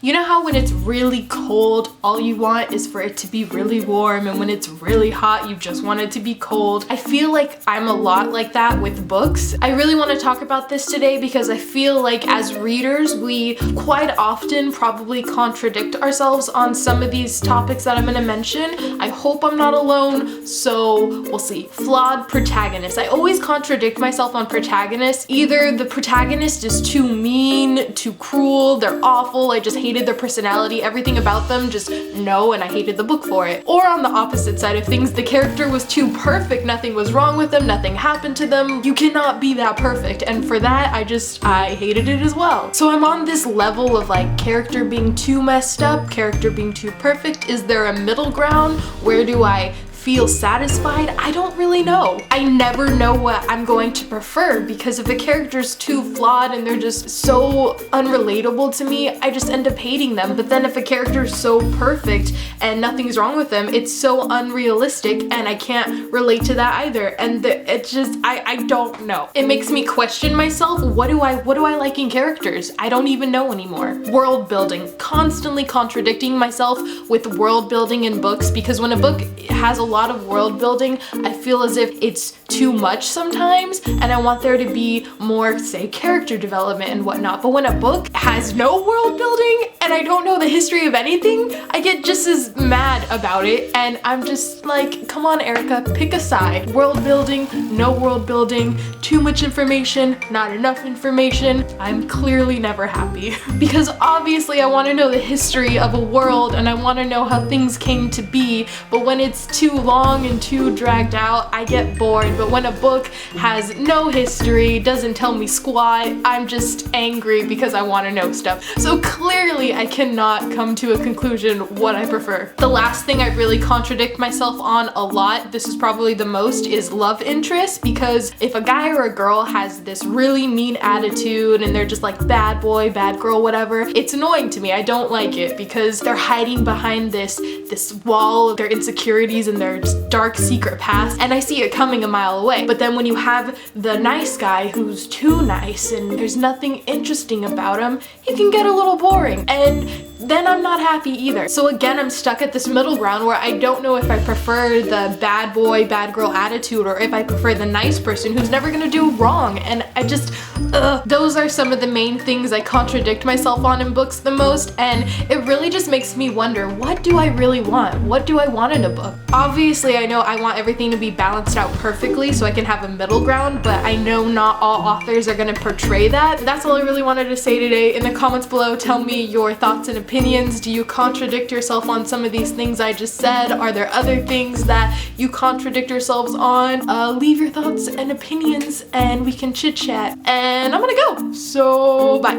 You know how when it's really cold, all you want is for it to be really warm, and when it's really hot, you just want it to be cold? I feel like I'm a lot like that with books. I really want to talk about this today because I feel like as readers, we quite often probably contradict ourselves on some of these topics that I'm going to mention. I hope I'm not alone, so we'll see. Flawed protagonists. I always contradict myself on protagonists. Either the protagonist is too mean, too cruel, they're awful, I just hated their personality, everything about them, just no, and I hated the book for it. Or on the opposite side of things, the character was too perfect, nothing was wrong with them, nothing happened to them. You cannot be that perfect, and for that, I hated it as well. So I'm on this level of like character being too messed up, character being too perfect. Is there a middle ground? Where do I feel satisfied? I don't really know. I never know what I'm going to prefer, because if a character's too flawed and they're just so unrelatable to me, I just end up hating them. But then if a character's so perfect and nothing's wrong with them, it's so unrealistic and I can't relate to that either. And it just, I don't know. It makes me question myself. What do I like in characters? I don't even know anymore. World building. Constantly contradicting myself with world building in books, because when a book has a lot of world building, I feel as if it's too much sometimes, and I want there to be more, say, character development and whatnot. But when a book has no world building and I don't know the history of anything, I get just as mad about it, and I'm just like, come on, Erica, pick a side. World building, no world building, too much information, not enough information. I'm clearly never happy. Because obviously I want to know the history of a world and I want to know how things came to be, but when it's too long and too dragged out, I get bored. But when a book has no history, doesn't tell me squat, I'm just angry because I want to know stuff. So clearly I cannot come to a conclusion what I prefer. The last thing I really contradict myself on a lot, this is probably the most, is love interest. Because if a guy or a girl has this really mean attitude and they're just like bad boy, bad girl, whatever, it's annoying to me. I don't like it because they're hiding behind this wall of their insecurities and their dark secret past, and I see it coming a mile away. But then when you have the nice guy who's too nice and there's nothing interesting about him, he can get a little boring, and then I'm not happy either. So again, I'm stuck at this middle ground where I don't know if I prefer the bad boy, bad girl attitude, or if I prefer the nice person who's never gonna do wrong. And I just, those are some of the main things I contradict myself on in books the most, and it really just makes me wonder, what do I really want? What do I want in a book? Obviously, I know I want everything to be balanced out perfectly so I can have a middle ground, but I know not all authors are gonna portray that. That's all I really wanted to say today. In the comments below, tell me your thoughts and opinions. Do you contradict yourself on some of these things I just said? Are there other things that you contradict yourselves on? Leave your thoughts and opinions and we can chit chat. And I'm gonna go. So bye.